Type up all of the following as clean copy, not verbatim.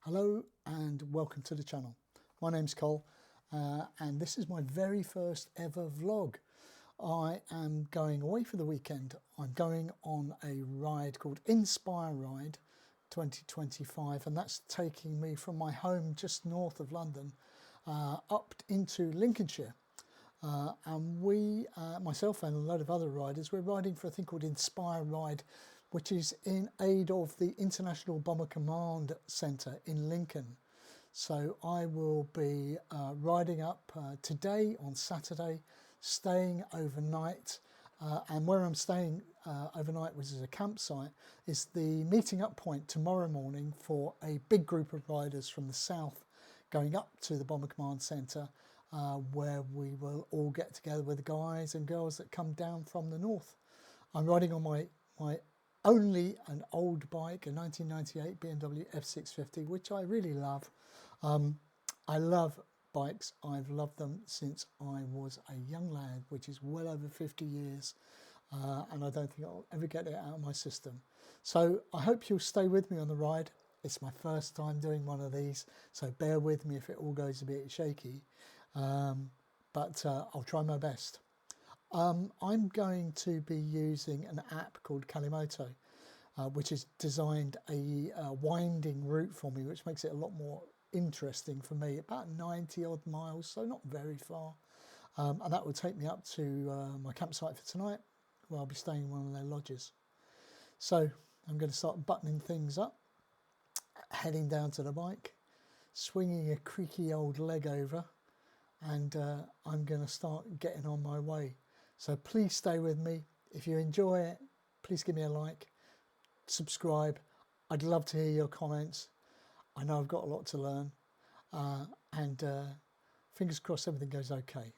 Hello and welcome to the channel. My name's Cole and this is my very first ever vlog. I am going away for the weekend. I'm going on a ride called InspireRide 2025 and that's taking me from my home just north of London up into Lincolnshire. And we, myself and a load of other riders, we're riding for a thing called InspireRide, which is in aid of the International Bomber Command Centre in Lincoln. So I will be riding up today on Saturday, staying overnight, and where I'm staying overnight, which is a campsite, is the meeting up point tomorrow morning for a big group of riders from the south going up to the Bomber Command Centre, where we will all get together with the guys and girls that come down from the north. I'm riding on my only an old bike, a 1998 BMW F650, which I really love. I love bikes. I've loved them since I was a young lad, which is well over 50 years, and I don't think I'll ever get it out of my system. So I hope you'll stay with me on the ride. It's my first time doing one of these, so bear with me if it all goes a bit shaky, but I'll try my best. I'm going to be using an app called Kalimoto, which has designed a winding route for me, which makes it a lot more interesting for me. About 90 odd miles, so not very far. And that will take me up to my campsite for tonight, where I'll be staying in one of their lodges. So I'm going to start buttoning things up, heading down to the bike, swinging a creaky old leg over, and I'm going to start getting on my way. So please stay with me. If you enjoy it, please give me a like, subscribe. I'd love to hear your comments. I know I've got a lot to learn, and fingers crossed everything goes okay.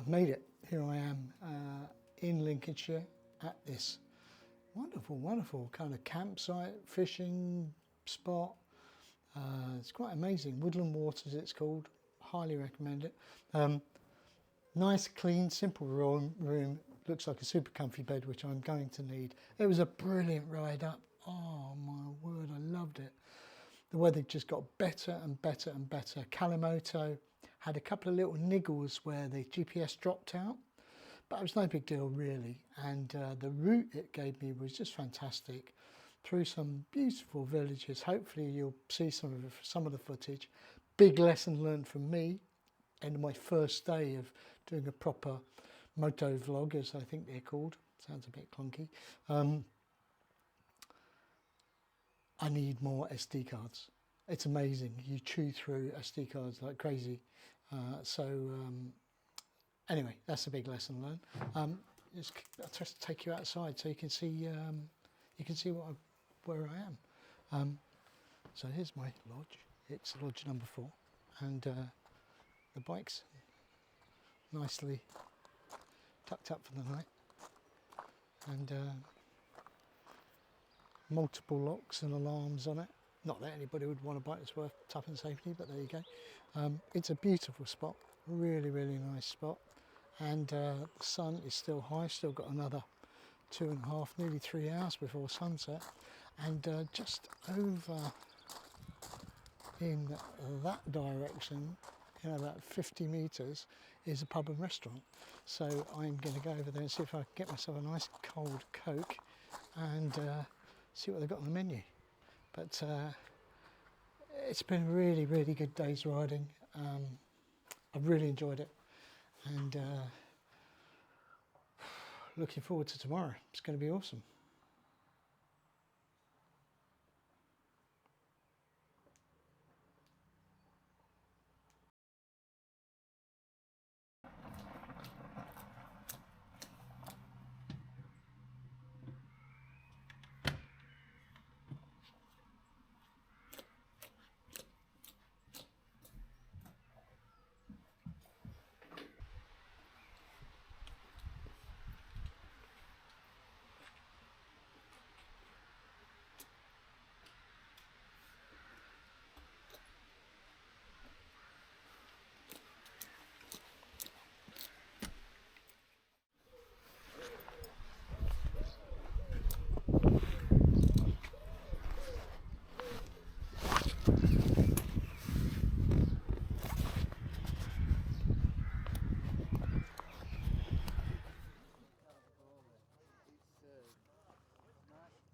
I've made it. Here I am in Lincolnshire at this wonderful, wonderful kind of campsite, fishing spot. It's quite amazing. Woodland Waters it's called. Highly recommend it. Nice, clean, simple room. Looks like a super comfy bed, which I'm going to need. It was a brilliant ride up. Oh my word, I loved it. The weather just got better and better and better. Kalimoto had a couple of little niggles where the GPS dropped out, but it was no big deal really. And the route it gave me was just fantastic, through some beautiful villages. Hopefully you'll see some of the footage. Big lesson learned from me, and my first day of doing a proper motovlog, as I think they're called. Sounds a bit clunky. I need more SD cards. It's amazing. You chew through SD cards like crazy. Anyway, that's a big lesson learned. I'll just take you outside so you can see where I am. So here's my lodge. It's lodge number 4, and the bike's nicely tucked up for the night, and multiple locks and alarms on it. Not that anybody would want a bike that's worth tuppence safety, but there you go. It's a beautiful spot, really, really nice spot, and the sun is still high. Still got another 2.5, nearly 3 hours before sunset, and just over in that direction, about 50 metres, is a pub and restaurant. So I'm going to go over there and see if I can get myself a nice cold Coke and see what they've got on the menu. But it's been a really, really good day's riding. I've really enjoyed it, and looking forward to tomorrow. It's going to be awesome.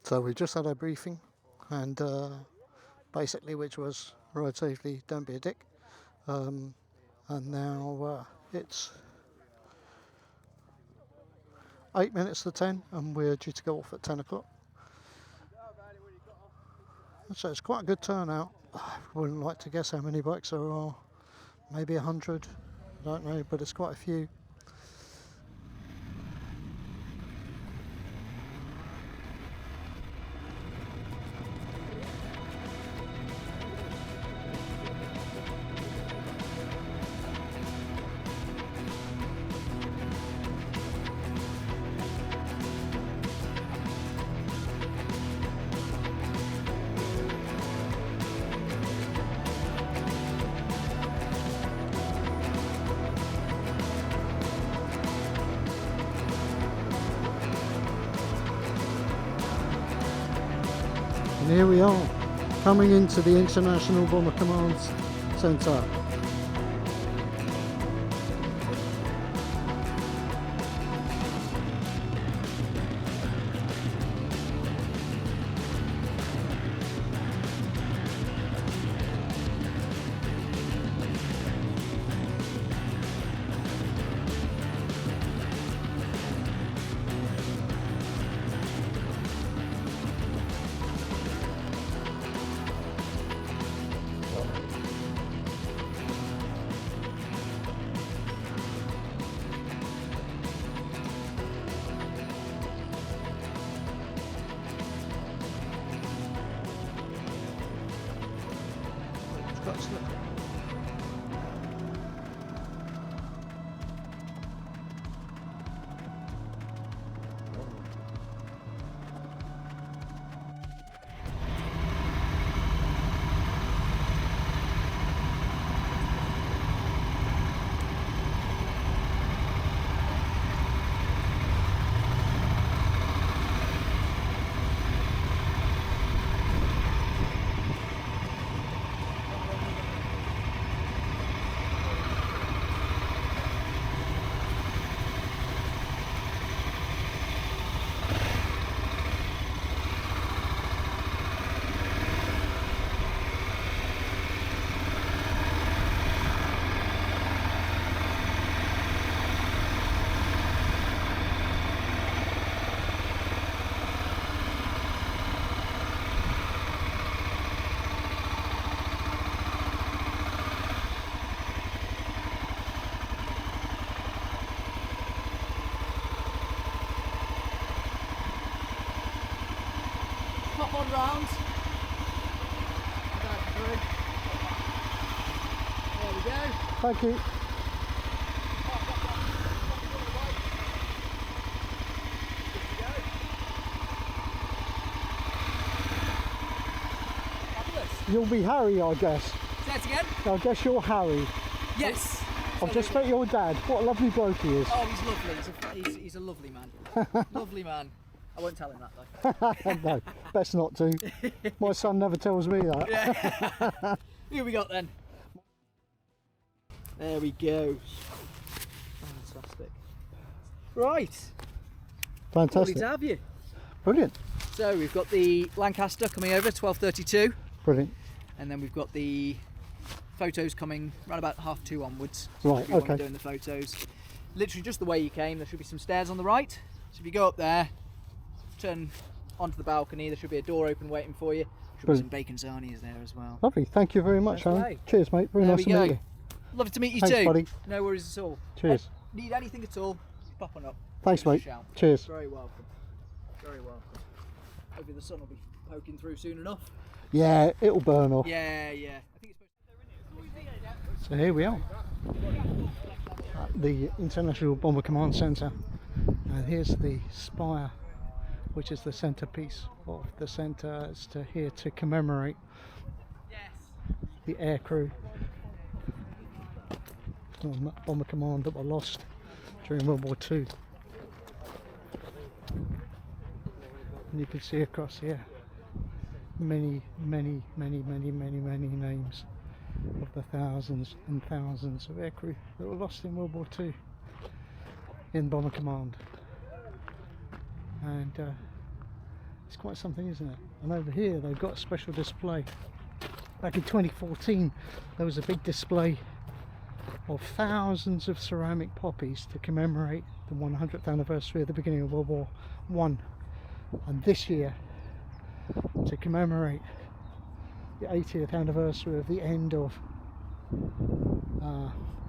So we just had our briefing, and basically, which was ride safely, don't be a dick. And now it's 8 minutes to 10, and we're due to go off at 10 o'clock. So it's quite a good turnout. I wouldn't like to guess how many bikes there are. Maybe 100. I don't know, but it's quite a few. And here we are, coming into the International Bomber Command Centre. pop on round. There we go. Thank you. You'll be Harry, I guess. Say that again? I guess you're Harry. Yes. I've just met your dad. What a lovely bloke he is. Oh, he's lovely. He's a lovely man. Lovely man. I won't tell him that though. No, best not to. My son never tells me that. Yeah. Here we go then. There we go. Fantastic. Right. Lovely Fantastic. to have you. Brilliant. So we've got the Lancaster coming over 12:32, Brilliant. and then we've got the photos coming around about 2:30 onwards. Right, If you want okay. doing the photos. Literally just the way you came. There should be some stairs on the right. So if you go up there, turn onto the balcony. There should be a door open waiting for you. Should Brilliant. be some bacon sarnies there as well. Lovely. Thank you very much, Fair Alan. play. Cheers, mate. Very There nice we to meet go. you. Lovely to meet you Thanks, too. buddy. No worries at all. Cheers. Need anything at all, pop on up. Thanks, Give us mate. a shout. Cheers. Very welcome. Very welcome. Hopefully the sun will be poking through soon enough. Yeah, it'll burn off. Yeah, yeah. I think it's So here we are at the International Bomber Command Centre, and here's the spire, which is the centrepiece of the centre. It's here to commemorate the air crew on Bomber Command that were lost during World War II. And you can see across here many names of the thousands and thousands of aircrew that were lost in World War II in Bomber Command. And it's quite something, isn't it? And over here they've got a special display. Back in 2014 there was a big display of thousands of ceramic poppies to commemorate the 100th anniversary of the beginning of World War I. And this year, to commemorate the 80th anniversary of the end of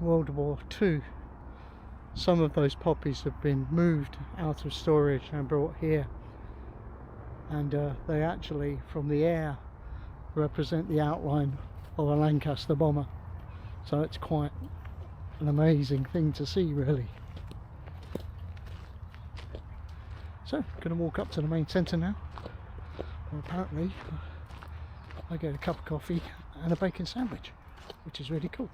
World War II, some of those poppies have been moved out of storage and brought here, and they actually, from the air, represent the outline of a Lancaster bomber. So it's quite an amazing thing to see, really. So, going to walk up to the main centre now. Well, apparently I get a cup of coffee and a bacon sandwich, which is really cool.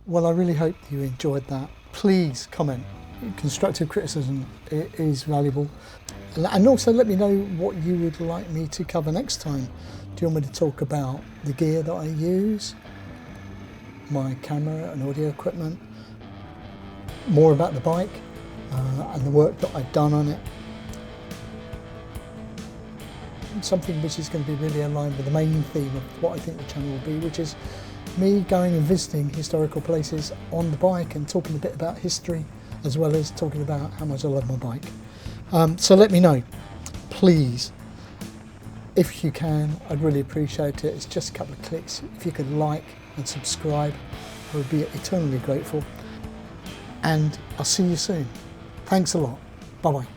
Well, I really hope you enjoyed that. Please comment. Constructive criticism is valuable. And also let me know what you would like me to cover next time. Do you want me to talk about the gear that I use, my camera and audio equipment, more about the bike and the work that I've done on it? Something which is going to be really aligned with the main theme of what I think the channel will be, which is me going and visiting historical places on the bike and talking a bit about history, as well as talking about how much I love my bike. So let me know, please. If you can, I'd really appreciate it. It's just a couple of clicks. If you could like and subscribe, I would be eternally grateful. And I'll see you soon. Thanks a lot. Bye bye.